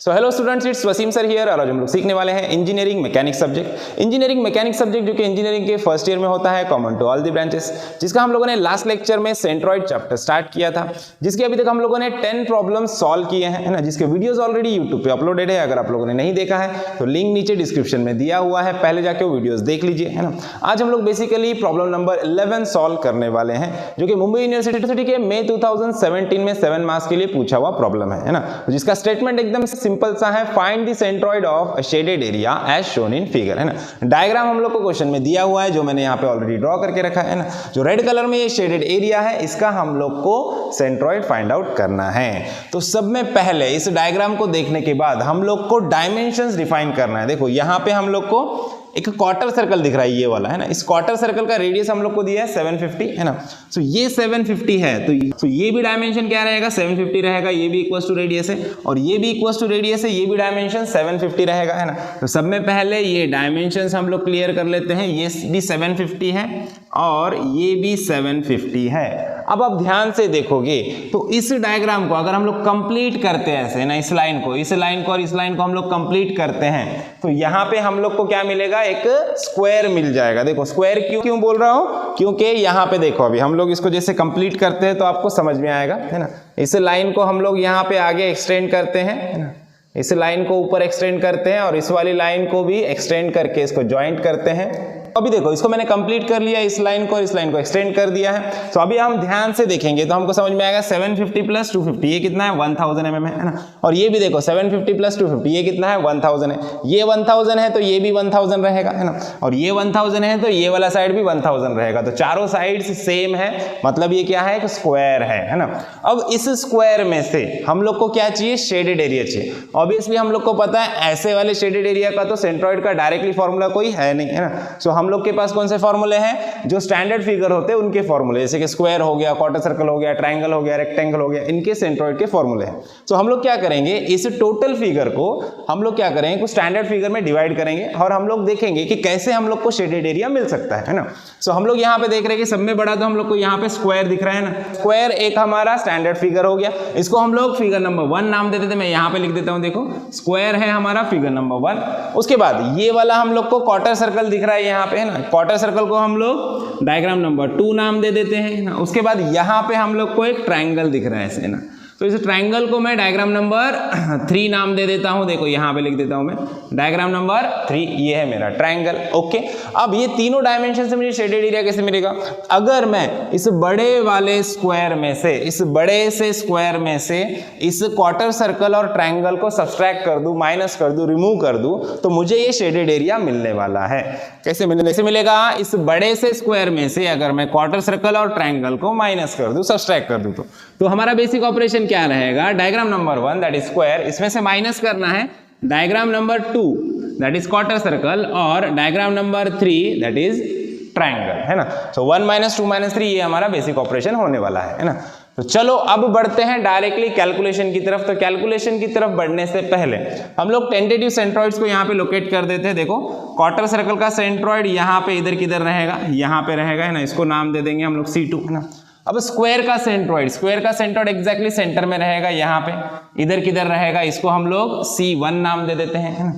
So hello students, it's Wasim sir here और आज हम लोग सीखने वाले हैं engineering mechanics subject. Engineering mechanics subject जो कि इंजीनियरिंग के फर्स्ट ईयर में होता है, common to all the branches, जिसका हम लोगों ने लास्ट लेक्चर में सेंट्रॉइड चैप्टर स्टार्ट किया था, जिसके अभी तक हम लोगों ने 10 प्रॉब्लम्स सॉल्व किए हैं, है ना, जिसके वीडियोस ऑलरेडी यूट्यूब पे अपलोडेड है। अगर आप लोगों ने नहीं देखा है तो लिंक नीचे डिस्क्रिप्शन में दिया हुआ है, पहले जाके वो वीडियोस देख लीजिए, है ना। आज हम लोग बेसिकली प्रॉब्लम नंबर 11 सॉल्व करने वाले हैं, जो कि मुंबई यूनिवर्सिटी के मई 2017 में 7 मार्क्स के लिए पूछा हुआ प्रॉब्लम है ना, जिसका स्टेटमेंट एकदम सिंपल सा है, find the centroid of a shaded area as shown in figure, है ना। डायग्राम हम लोग को क्वेश्चन में दिया हुआ है, जो मैंने यहाँ पे ऑलरेडी ड्रॉ करके रखा है ना। जो रेड कलर में ये शेडेड एरिया है, इसका हम लोग को सेंट्रॉइड फाइंड आउट करना है। तो सब में पहले इस डायग्राम को देखने के बाद हम लोग को डायमेंशंस डिफाइन करना है। देखो यहाँ पे हम लोग को एक क्वार्टर सर्कल दिख रहा है, ये वाला, है ना। इस क्वार्टर सर्कल का रेडियस हम लोग को दिया है 750, है ना। सो ये 750 है, तो ये भी डायमेंशन क्या रहेगा, 750 रहेगा। ये भी इक्वल टू रेडियस है और ये भी इक्वल टू रेडियस है, ये भी डायमेंशन 750 रहेगा, है ना। तो सब में पहले ये डायमेंशंस हम लोग क्लियर कर लेते हैं। ये भी 750 है और ये भी 750 है। अब आप ध्यान से देखोगे तो इस डायग्राम को अगर हम लोग कंप्लीट करते हैं ऐसे ना, इस लाइन को और इस लाइन को हम लोग कंप्लीट करते हैं, तो यहाँ पे हम लोग को क्या मिलेगा, एक स्क्वायर मिल जाएगा। देखो स्क्वायर क्यों बोल रहा हूं, क्योंकि यहाँ पे देखो अभी हम लोग इसको जैसे कंप्लीट करते हैं तो आपको समझ में आएगा, है ना। इस लाइन को हम लोग यहाँ पे आगे एक्सटेंड करते हैं, है ना। इस लाइन को ऊपर एक्सटेंड करते हैं और इस वाली लाइन को भी एक्सटेंड करके इसको ज्वाइंट करते हैं। अभी देखो इसको मैंने कंप्लीट कर लिया, इस लाइन को एक्सटेंड कर दिया है। तो अभी हम ध्यान से देखेंगे तो हमको समझ में आएगा 750 प्लस 250 ये कितना है, 1000 mm है ना। और ये भी देखो 750 प्लस 250 ये कितना है, 1000 है। ये 1000 है तो ये भी 1000 रहेगा, है ना। और ये 1000 है तो ये वाला साइड भी 1000 रहेगा। तो चारों साइड्स सेम है, मतलब ये क्या है, एक स्क्वायर है ना। अब इस स्क्वायर में से हम लोग को क्या चाहिए, शेडेड एरिया चाहिए। ऑब्वियसली हम लोग को पता है ऐसे वाले शेडेड एरिया का तो सेंट्रॉइड का डायरेक्टली फॉर्मूला कोई है नहीं, है ना। सो हम लोग के पास कौन से फॉर्मूले हैं, जो स्टैंडर्ड फिगर होते हैं उनके फॉर्मूले, जैसे कि स्क्वायर हो गया, क्वार्टर सर्कल हो गया, ट्रायंगल हो गया, रेक्टेंगल हो गया, इनके सेंट्रॉइड के फॉर्मूले हैं। तो हम लोग क्या करेंगे, इस टोटल फिगर को हम लोग क्या करेंगे, कुछ स्टैंडर्ड फिगर में डिवाइड करेंगे और हम लोग देखेंगे कि कैसे हम लोग को शेडेड एरिया मिल सकता है ना। सो हम लोग यहाँ पे देख रहे हैं कि सब में बड़ा तो हम लोग को यहाँ पे स्क्वायर दिख रहा है ना। स्क्वायर एक हमारा स्टैंडर्ड फिगर हो गया, इसको हम लोग फिगर नंबर 1 नाम दे देते हैं। मैं यहाँ पे लिख देता हूँ, देखो स्क्वायर है हमारा फिगर नंबर 1। उसके बाद ये वाला हम लोग को क्वार्टर सर्कल दिख रहा है यहाँ पे, है ना। क्वार्टर सर्कल को हम लोग डायग्राम नंबर 2 नाम दे देते हैं ना। उसके बाद यहाँ पे हम लोग को एक ट्रायंगल दिख रहा है ऐसे ना, तो इस ट्रायंगल को मैं डायग्राम नंबर 3 नाम दे देता हूं। देखो यहाँ पे लिख देता हूं मैं डायग्राम नंबर 3, ये है मेरा ट्रायंगल। ओके, अब ये तीनों डायमेंशन से मुझे शेडेड एरिया कैसे मिलेगा, अगर मैं इस बड़े वाले स्क्वायर में से, इस बड़े से स्क्वायर में से इस क्वार्टर सर्कल और ट्रायंगल को सब्सट्रैक्ट कर दूं, माइनस कर दूं, रिमूव कर दूं, तो मुझे ये शेडेड एरिया मिलने वाला है। कैसे मिलेगा, इस बड़े से स्क्वायर में से अगर मैं क्वार्टर सर्कल और ट्रायंगल को माइनस कर दूं, सब्सट्रैक्ट कर दूं, तो हमारा बेसिक ऑपरेशन क्या रहेगा, diagram number 1 that is square, इसमें से माइनस करना है diagram number 2 that is quarter circle और diagram number 3 that is triangle, है ना। सो 1 - 2 - 3 ये हमारा बेसिक ऑपरेशन होने वाला है ना। तो चलो अब बढ़ते हैं डायरेक्टली कैलकुलेशन की तरफ। तो कैलकुलेशन की तरफ बढ़ने से पहले हम लोग टेंटेटिव सेंट्रॉइड्स को यहाँ पे लोकेट कर देते हैं। देखो क्वार्टर सर्कल का सेंट्रॉइड यहाँ पे इधर किधर रहेगा, यहाँ पे रहेगा, है ना। इसको नाम दे देंगे हम लोग C2, है ना। अब स्क्वायर का सेंट्रॉइड एग्जैक्टली सेंटर में रहेगा, यहाँ पे इधर किधर रहेगा, इसको हम लोग C1 नाम दे देते हैं, है ना।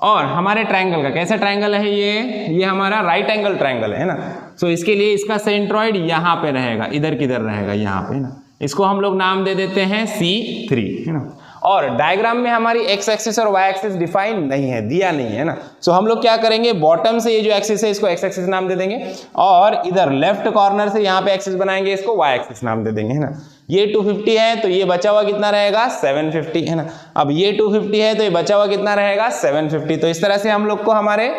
और हमारे ट्रायंगल का कैसा ट्रायंगल है, ये हमारा राइट एंगल ट्रायंगल है ना। सो इसके लिए इसका सेंट्रॉइड यहाँ पे रहेगा, इधर किधर रहेगा, यहाँ पे, है ना। इसको हम लोग नाम दे देते हैं C3, है ना। और डायग्राम में हमारी एक्स एक्सिस और वाई एक्सिस डिफाइन नहीं है, दिया नहीं है ना। सो हम लोग क्या करेंगे, बॉटम से ये जो एक्सिस है इसको एक्स एक्सिस नाम दे देंगे और इधर लेफ्ट कॉर्नर से यहाँ पे एक्सिस बनाएंगे, इसको वाई एक्सिस नाम दे देंगे, है ना। ये 250 है तो ये बचा हुआ कितना रहेगा, 750, है ना। अब ये 250 है तो ये बचा हुआ कितना रहेगा, 750। तो इस तरह से हम लोग को हमारे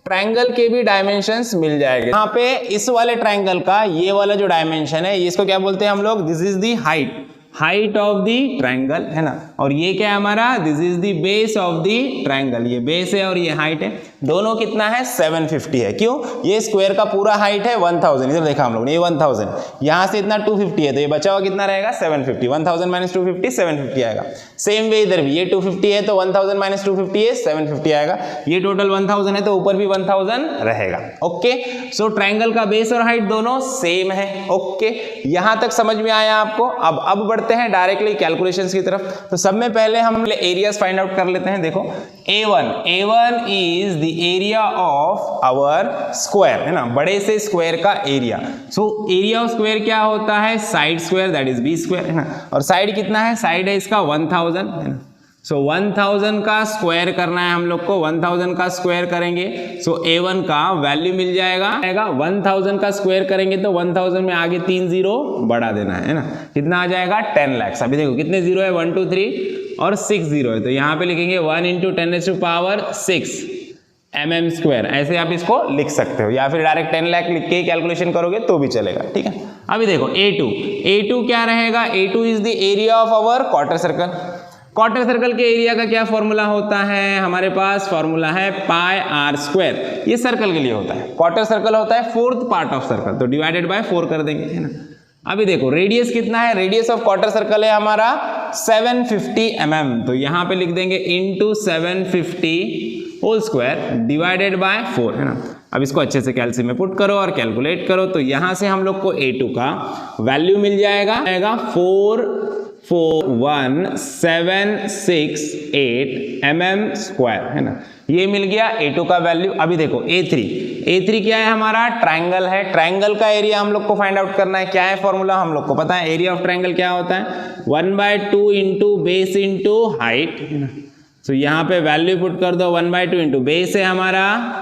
ट्रायंगल के भी डायमेंशंस मिल जाएंगे। यहाँ पे इस वाले ट्रायंगल का ये वाला जो डायमेंशन है, इसको क्या बोलते हैं हम लोग, this is the height of the triangle, है ना। और ये क्या है हमारा, this is the base of the triangle, ये बेस है और ये हाइट है। दोनों कितना है, 750 है। क्यों, ये स्क्वायर का पूरा हाइट है 1000, इधर देखा हम लोग ने, ये 1000, यहाँ से इतना 250 है तो ये बचा हुआ कितना रहेगा, 750। 1000 - 250 750 आएगा। सेम वे इधर भी ये 250 है तो 1000 - 250 है 750 आएगा। ये टोटल 1000 है तो ऊपर भी 1000 रहेगा। ओके, सो ट्रायंगल का बेस और हाइट दोनों सेम है। ओके, यहां तक समझ में आया आपको। अब बढ़ते हैं डायरेक्टली कैलकुलेशंस की तरफ। तो सब में पहले हम एरियाज फाइंड आउट कर लेते हैं। देखो A1 is the area of our square, है ना, बड़े से स्क्वायर का area. So area of square क्या होता है, side square, that is B square, है ना। और साइड कितना है, साइड है इसका 1000, है ना। सो 1000 का स्क्वायर करना है हम लोग को, 1000 का स्क्वायर करेंगे सो A1 का वैल्यू मिल जाएगा 1000 का स्क्वायर करेंगे तो 1000 में आगे 3 जीरो बढ़ा देना है ना। कितना आ जाएगा 10 लाख। अभी देखो कितने जीरो है, 1 2 3 और 6 जीरो है, तो यहाँ पे लिखेंगे 1 × 10⁻⁶ mm स्क्वायर, ऐसे आप इसको लिख सकते हो, या फिर डायरेक्ट 10 लाख लिख के कैलकुलेशन करोगे तो भी चलेगा, ठीक है। अभी देखो A2 क्या रहेगा, A2 is the area of our quarter circle. Quarter circle के एरिया का क्या फॉर्मूला होता है, हमारे पास फॉर्मूला है πr²। ये सर्कल के लिए होता है, क्वार्टर सर्कल होता है 4th पार्ट ऑफ सर्कल, तो डिवाइडेड बाय 4 कर देंगे, है ना। अभी देखो रेडियस कितना है, रेडियस ऑफ क्वार्टर सर्कल है हमारा 750 mm, तो यहाँ पे लिख देंगे into 750 whole square divided by 4, है ना। अब इसको अच्छे से कैलसी में पुट करो और कैलकुलेट करो, तो यहाँ से हम लोग को A2 का वैल्यू मिल जाएगा 44768 mm स्क्वायर, है ना। ये मिल गया A2 का वैल्यू। अभी देखो A3 क्या है हमारा, ट्रायंगल है। ट्रायंगल का एरिया हम लोग को फाइंड आउट करना है। क्या है फॉर्मूला, हम लोग को पता है, एरिया ऑफ ट्रायंगल क्या होता है, 1/2 इंटू बेस इंटू हाइट, है ना। तो यहाँ पे वैल्यू पुट कर दो, 1/2 इंटू बेस है हमारा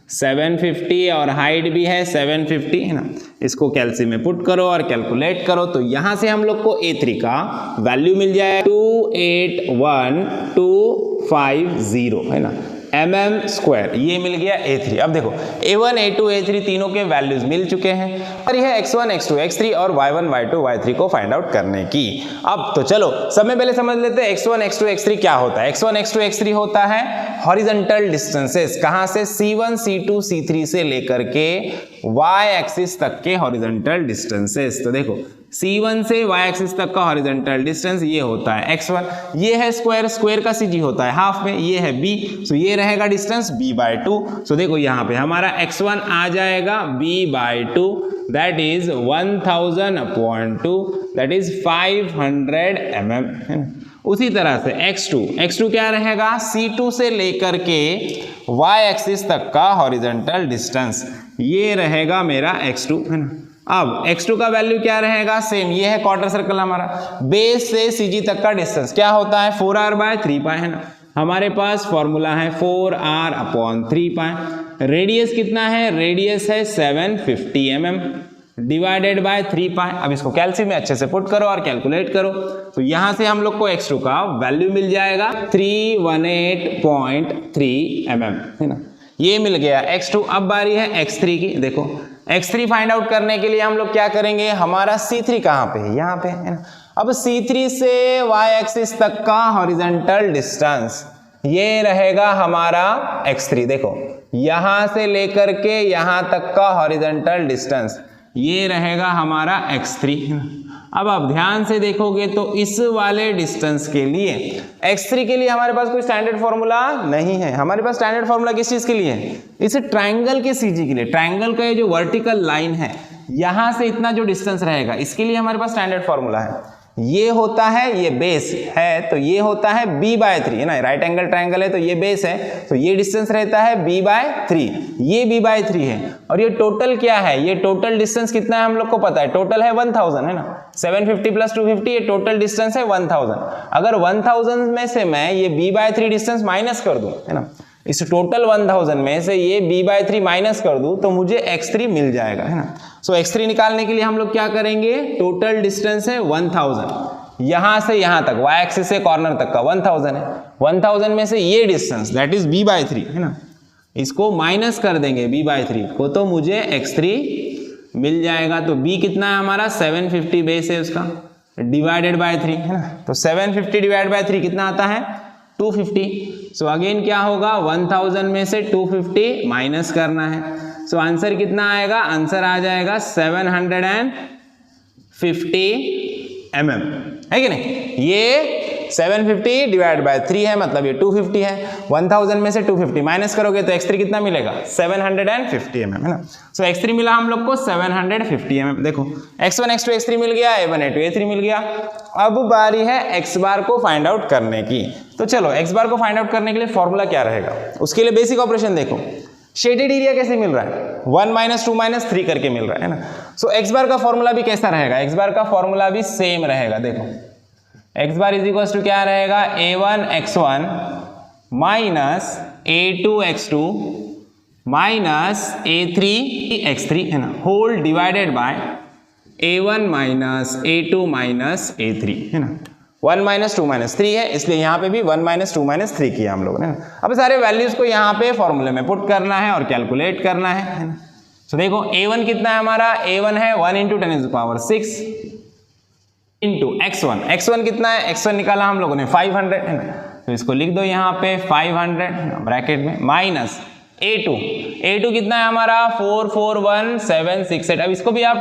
750 और हाइट भी है 750, है ना। इसको कैलसी में पुट करो और कैलकुलेट करो, तो यहां से हम लोग को A3 का वैल्यू मिल जाए 281250, है ना, mm स्क्वायर। ये मिल गया A3। अब देखो A1 A2 A3 तीनों के वैल्यूज मिल चुके हैं और ये है X1 X2 X3 और Y1 Y2 Y3 को फाइंड आउट करने की। अब तो चलो सब में पहले समझ लेते हैं X1 X2 X3 क्या होता है। X1 X2 X3 होता है हॉरिजॉन्टल डिस्टेंसेस, कहां से, C1 C2 C3 से लेकर के Y एक्सिस तक के हॉरिजॉन्टल डिस्टेंसेस। तो देखो C1 से Y एक्सिस तक का हॉरिजॉन्टल डिस्टेंस ये होता है X1, ये है स्क्वायर, स्क्वायर का CG होता है हाफ में, ये है B, सो ये रहेगा डिस्टेंस B/2। सो देखो यहाँ पे हमारा X1 आ जाएगा B/2, that is 1000/2, that is 500 mm, है ना। उसी तरह से X2 क्या रहेगा, C2 से लेकर के Y एक्सिस तक का हॉरिजॉन्टल डिस्टेंस, ये रहेगा मेरा X2, है ना। अब X2 का वैल्यू क्या रहेगा, सेम, ये है क्वार्टर सर्कल हमारा, बेस से CG तक का डिस्टेंस क्या होता है 4r/3π, है ना। हमारे पास फॉर्मूला है 4r/3π। रेडियस कितना है, रेडियस है 750 mm डिवाइडेड बाय 3π। अब इसको कैलसी में अच्छे से पुट करो और कैलकुलेट करो, तो यहां से हम लोग को X2 का वैल्यू मिल जाएगा 318.3 mm, है ना। ये मिल गया X2। अब बारी है X3 की। देखो X3 फाइंड आउट करने के लिए हम लोग क्या करेंगे, हमारा C3 कहाँ पे है, यहाँ पे, है ना। अब C3 से Y एक्सिस तक का हॉरिजॉन्टल डिस्टेंस ये रहेगा हमारा X3। देखो यहां से लेकर के यहां तक का हॉरिजॉन्टल डिस्टेंस ये रहेगा हमारा X3, है ना। अब आप ध्यान से देखोगे तो इस वाले डिस्टेंस के लिए X3 के लिए हमारे पास कोई स्टैंडर्ड फॉर्मूला नहीं है। हमारे पास स्टैंडर्ड फॉर्मूला किस चीज के लिए है, इस ट्रायंगल के CG के लिए। ट्रायंगल का ये जो वर्टिकल लाइन है यहां से इतना जो डिस्टेंस रहेगा इसके लिए हमारे पास स्टैंडर्ड फॉर्मूला है। ये होता है, ये बेस है, तो ये होता है B/3, है ना। राइट एंगल ट्रायंगल है तो ये बेस है, तो ये डिस्टेंस रहता है B/3, ये B/3 है। और ये टोटल क्या है, ये टोटल डिस्टेंस कितना है हम लोग को पता है, टोटल है 1000, है ना। 750 + 250 ये टोटल डिस्टेंस है 1000। अगर 1000 में से मैं ये B/3 डिस्टेंस माइनस कर दूं, है ना, इस टोटल 1000 में से ये B/3 माइनस कर दूं तो मुझे X3 मिल जाएगा, है ना। सो X3 निकालने के लिए हम लोग क्या करेंगे, टोटल डिस्टेंस है 1000, यहां से यहां तक Y एक्सिस से कॉर्नर तक का 1000 है। 1000 में से ये डिस्टेंस दैट इज B/3, है ना, इसको माइनस कर देंगे B/3 को, तो मुझे X3 मिल जाएगा। तो B कितना है हमारा 750 बेस है उसका, डिवाइडेड बाय 3, है ना। तो 750 डिवाइड बाय 3 कितना आता है 250। सो अगेन क्या होगा, 1000 में से 250 माइनस करना है। सो आंसर कितना आएगा, आंसर आ जाएगा 750 mm, है कि नहीं। ये 750 डिवाइड बाय 3 है, मतलब ये 250 है। 1000 में से 250 माइनस करोगे तो x3 कितना मिलेगा? 750 mm, है ना। सो x3 मिला हम लोग को 750 mm। देखो x1 x2 x3 मिल गया, a1 a2 a3 मिल गया। अब बारी है x बार को फाइंड आउट करने की। तो चलो x बार को फाइंड आउट करने के लिए फॉर्मूला क्या रहेगा, उसके लिए बेसिक ऑपरेशन देखो। शेडेड एरिया कैसे मिल रहा है? 1 - 2 - 3 करके मिल रहा है ना। सो x बार का फॉर्मूला भी कैसा रहेगा? x बार का फॉर्मूला भी सेम रहेगा। देखो x bar is equal to क्या रहेगा? a1 x1 minus a2 x2 minus a3 x3, है ना, whole divided by a1 minus a2 minus a3, है ना। 1 - 2 - 3 है, इसलिए यहाँ पे भी 1 - 2 - 3 किया हम लोगों ने। अब सारे वैल्यूज को यहाँ पे फॉर्मूले में पुट करना है और कैलकुलेट करना है ना। तो देखो a1 कितना है हमारा? a1 है 1 × 10⁶ इंटू x1 कितना है? x1 निकाला हम लोगों ने 500, है ना। तो इसको लिख दो यहाँ पे 500 ब्रैकेट में, माइनस a2 कितना है हमारा? 441768। अब इसको भी आप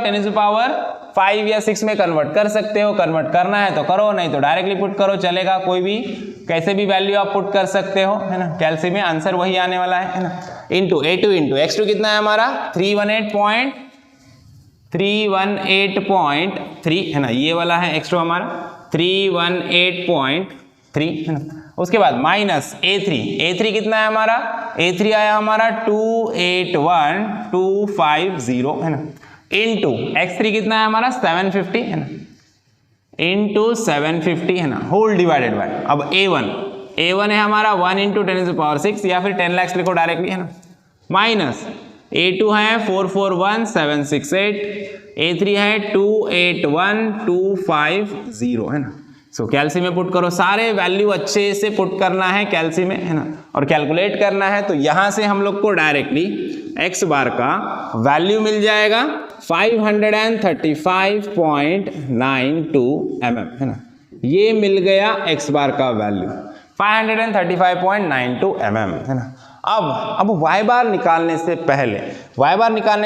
10⁵ या 6 में कन्वर्ट कर सकते हो। कन्वर्ट करना है तो करो, नहीं तो डायरेक्टली पुट करो, चलेगा। कोई भी कैसे भी वैल्यू आप पुट कर सकते हो, है ना। कैलसी में आंसर वही आने वाला है ना। इंटू a2 इंटू x2 कितना है हमारा? 318.3, है ना। ये वाला है x2 हमारा 318.3, है ना। उसके बाद माइनस a3 कितना है हमारा? a3 आया हमारा 281,250, है ना। इंटू x3 कितना है हमारा? 750, है ना, इंटू 750, है ना, होल डिवाइडेड बाय। अब a1 है हमारा 1 × 10⁶ या फिर 10 लाख लिखो डायरेक्टली, है ना, माइनस a2 है 441768, a3 है 281,250, है ना। सो कैलसी में पुट करो, सारे वैल्यू अच्छे से पुट करना है कैलसी में, है ना, और कैलकुलेट करना है। तो यहां से हम लोग को डायरेक्टली x बार का वैल्यू मिल जाएगा 535.92 mm, है ना। ये मिल गया x बार का वैल्यू 535.92 mm, है ना। अब y बार निकालने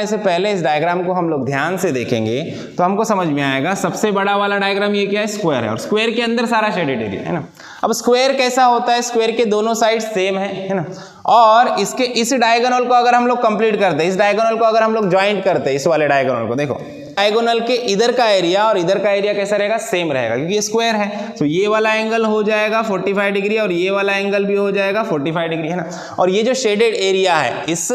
से पहले इस डायग्राम को हम लोग ध्यान से देखेंगे तो हमको समझ में आएगा। सबसे बड़ा वाला डायग्राम ये क्या है? स्क्वायर है, और स्क्वायर के अंदर सारा शेडेड एरिया, है ना। अब स्क्वायर कैसा होता है? स्क्वायर के दोनों साइड सेम है ना। और इसके इस डायगोनल को अगर हम लोग कंप्लीट करते हैं, इस डायगोनल को अगर हम लोग ज्वाइंट करते हैं, इस वाले डायगोनल को, देखो डायगोनल के इधर का एरिया और इधर का एरिया कैसा रहेगा? सेम रहेगा, क्योंकि ये स्क्वायर है। तो ये वाला एंगल हो जाएगा 45 डिग्री और ये वाला एंगल भी हो जाएगा 45 डिग्री, है ना। और ये जो शेडेड एरिया है इस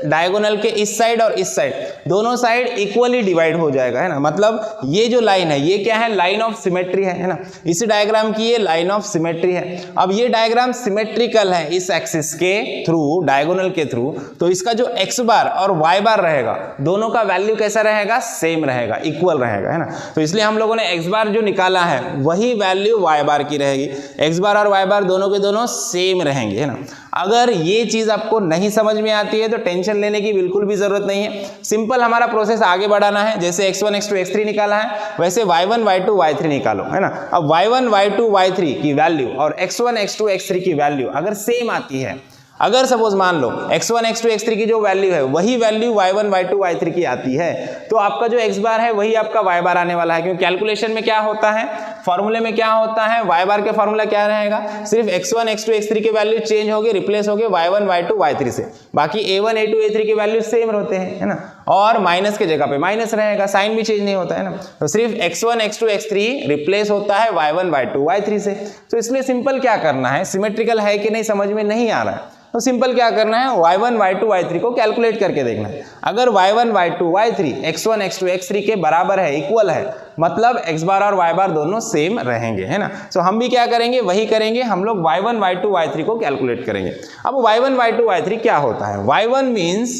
डायगोनल के इस साइड और इस साइड, दोनों साइड इक्वली डिवाइड हो जाएगा, है ना। मतलब ये जो लाइन है ये क्या है? लाइन ऑफ सिमेट्री है ना। इस डायग्राम की ये लाइन ऑफ सिमेट्री है। अब ये डायग्राम सिमेट्रिकल है इस एक्सिस के थ्रू, डायगोनल के थ्रू। तो इसका जो x बार और y बार रहेगा, दोनों का वैल्यू कैसा रहेगा? सेम रहेगा, इक्वल रहेगा, है ना। तो इसलिए हम लोगों ने x बार जो निकाला है वही वैल्यू y बार की रहेगी। x बार और y बार दोनों के दोनों सेम रहेंगे, है ना। अगर ये चीज आपको नहीं समझ में आती है तो टेंशन लेने की बिल्कुल भी जरूरत नहीं है। सिंपल हमारा प्रोसेस आगे बढ़ाना है। जैसे x1 x2 x3 निकाला है, वैसे y1 y2 y3 निकालो, है ना। अब y1 y2 y3 की वैल्यू और x1 x2 x3 की वैल्यू अगर सेम आती है, अगर सपोज मान लो x1 x2 x3 की जो वैल्यू है वही वैल्यू y1 y2 y3 की आती है, तो आपका जो x बार है वही आपका y बार आने वाला है। क्योंकि कैलकुलेशन में क्या होता है, फॉर्मूले में क्या होता है, y बार के फॉर्मूला क्या रहेगा? सिर्फ x1 x2 x3 के वैल्यू चेंज होगी, रिप्लेस होगी y1 y2 y3 से। बाकी a1 a2 a3 के वैल्यू सेम रहते हैं, है ना। और माइनस के जगह पे माइनस रहेगा, साइन भी चेंज नहीं होता, है ना। तो सिर्फ x1 x2 x3 रिप्लेस होता है y1 y2 y3 से। तो इसलिए सिंपल क्या करना है, सिमेट्रिकल है कि नहीं समझ में नहीं आ रहा है, तो सिंपल क्या करना है, y1 y2 y3 को कैलकुलेट करके देखना है। अगर y1 y2 y3 x1 x2 x3 के बराबर है, इक्वल है, मतलब x बार और y बार दोनों सेम रहेंगे, है ना। सो हम भी क्या करेंगे, वही करेंगे, हम लोग y1 y2 y3 को कैलकुलेट करेंगे। अब y1 y2 y3 क्या होता है? y1 मीन्स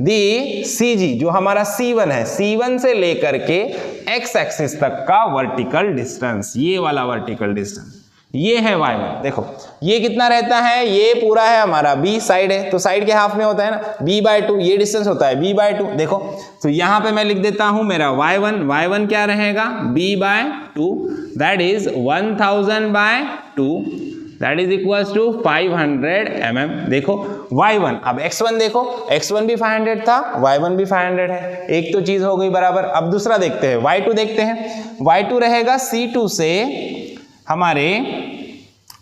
दी CG, जो हमारा C1 है, C1 से लेकर के x एक्सिस तक का वर्टिकल डिस्टेंस, ये वाला वर्टिकल डिस्टेंस, ये है y1। देखो ये कितना रहता है, ये पूरा है हमारा b साइड है, तो साइड के हाफ में होता है ना b/2, ये डिस्टेंस होता है b/2। देखो तो यहाँ पे मैं लिख देता हूं मेरा y1 क्या रहेगा, b/2, that is 1000/2, that is equals to 500 mm। देखो y1, अब x1 देखो, x1 भी 500 था, y1 भी 500 है, एक तो चीज हो गई बराबर। अब दूसरा देखते हैं, y2 देखते हैं। y2 रहेगा C2 से हमारे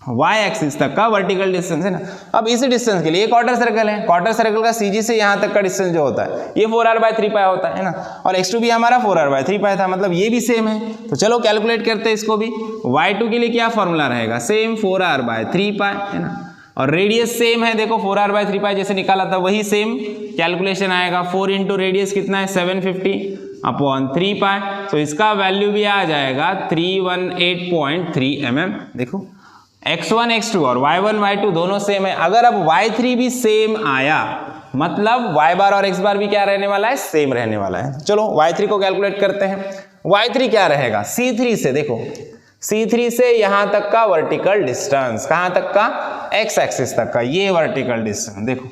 y एक्सिस तक का वर्टिकल डिस्टेंस है ना। अब इसी डिस्टेंस के लिए एक क्वार्टर सर्कल है, क्वार्टर सर्कल का CG से यहाँ तक का डिस्टेंस जो होता है ये 4r/3π होता है ना, और x2 भी हमारा 4r/3π था, मतलब ये भी सेम है। तो चलो कैलकुलेट करते हैं इसको भी। y2 के लिए क्या फॉर्मूला रहेगा, सेम 4r/3π है ना, और रेडियस सेम है, देखो 4r/3π जैसे निकाला था वही सेम कैलकुलेशन आएगा। 4 इंटू रेडियस कितना है 750/3π, तो इसका वैल्यू भी आ जाएगा 318.3 mm। देखो x1 x2 और y1 y2 दोनों सेम है। अगर अब y3 भी सेम आया मतलब y बार और x बार भी क्या रहने वाला है, सेम रहने वाला है। चलो y3 को कैलकुलेट करते हैं। y3 क्या रहेगा, C3 से, देखो C3 से यहां तक का वर्टिकल डिस्टेंस, कहां तक का, x एक्सिस तक का, ये वर्टिकल डिस्टेंस। देखो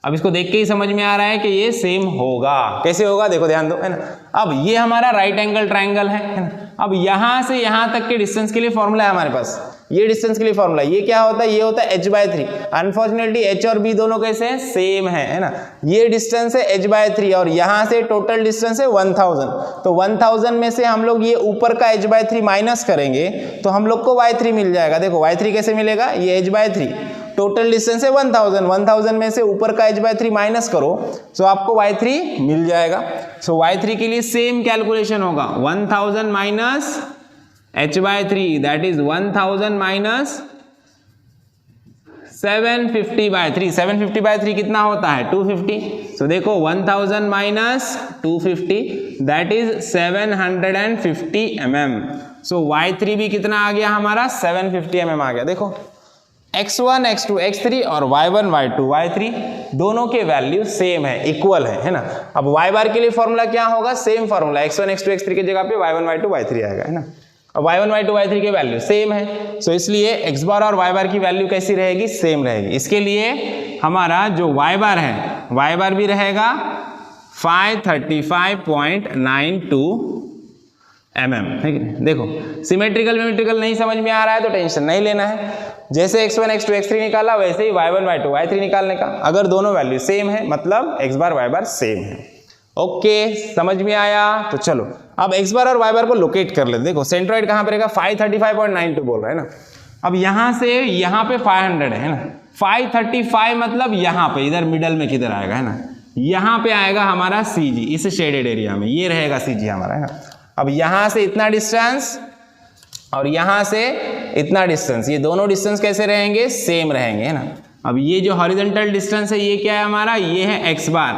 अब इसको देख के ही समझ में आ रहा है कि ये सेम होगा। कैसे होगा, देखो ध्यान दो, है ना। अब ये हमारा राइट एंगल ट्रायंगल है ना। अब यहां से यहां तक के डिस्टेंस के लिए फॉर्मूला है हमारे पास, ये डिस्टेंस के लिए फॉर्मूला, ये क्या होता है, ये होता है h/3। अनफॉर्चुनेटली h और b दोनों कैसे हैं, सेम है ना। ये डिस्टेंस है h/3 और यहाँ से टोटल डिस्टेंस है 1000। तो 1000 में से हम लोग ये ऊपर का h/3 माइनस करेंगे तो हम लोग को y3 मिल जाएगा। देखो y3 कैसे मिलेगा, ये h/3, टोटल डिस्टेंस है 1000, 1000 में से ऊपर का h/3 माइनस करो तो आपको y3 मिल जाएगा। सो y3 के लिए सेम कैलकुलेशन होगा, 1000 minus h/3 that is 1000 minus 750/3। 750/3 कितना होता है, 250। तो देखो 1000 minus 250 that is 750 mm। So y3 भी कितना आ गया हमारा, 750 mm आ गया। देखो x1 x2 x3 और y1 y2 y3 दोनों के वैल्यू सेम है, इक्वल है ना। अब y बार के लिए फॉर्मूला क्या होगा, same formula, x1 x2 x3 की जगह पे y1 y2 y3 आएगा, है ना। अब y1 y2 y3 के वैल्यू सेम है, सो इसलिए x बार और y बार की वैल्यू कैसी रहेगी, सेम रहेगी। इसके लिए हमारा जो y बार है, y बार भी रहेगा 535.92 mm, है कि नहीं। देखो सिमेट्रिकल विमेट्रिकल नहीं समझ में आ रहा है तो टेंशन नहीं लेना है, जैसे x1 x2 x3 निकाला वैसे ही y1 y2 y3 निकालने का। अगर दोनों वैल्यू सेम है मतलब x बार y बार सेम है। ओके समझ में आया। तो चलो अब x बार और y बार को लोकेट कर लेते। देखो सेंट्रॉइड कहां पे रहेगा, 535.92 बोल रहा है ना। अब यहां से यहां पे 500 है ना, 535 मतलब यहां पे, इधर मिडल में किधर आएगा, है ना, यहां पे आएगा हमारा CG, इस शेडेड एरिया में ये रहेगा CG हमारा, है ना। अब यहां से इतना डिस्टेंस और यहां से इतना डिस्टेंस, ये दोनों डिस्टेंस कैसे रहेंगे, सेम रहेंगे, है ना। अब ये जो हॉरिजॉन्टल डिस्टेंस है ये क्या है हमारा, ये है x बार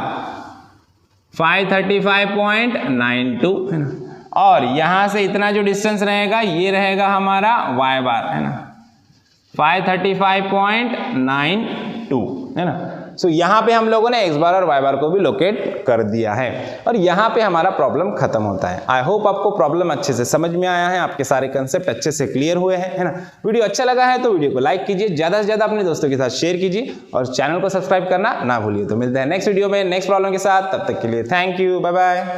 535.92, है ना, और यहां से इतना जो डिस्टेंस रहेगा ये रहेगा हमारा y बार, है ना, 535.92, है ना। सो यहाँ पे हम लोगों ने x बार और y बार को भी लोकेट कर दिया है और यहाँ पे हमारा प्रॉब्लम खत्म होता है। आई होप आपको प्रॉब्लम अच्छे से समझ में आया है, आपके सारे कंसेप्ट अच्छे से क्लियर हुए हैं, है ना। वीडियो अच्छा लगा है तो वीडियो को लाइक कीजिए, ज़्यादा से ज़्यादा अपने दोस्तों के साथ शेयर कीजिए और चैनल को सब्सक्राइब करना ना भूलिए। तो मिलते हैं नेक्स्ट वीडियो में नेक्स्ट प्रॉब्लम के साथ, तब तक के लिए थैंक यू, बाय बाय।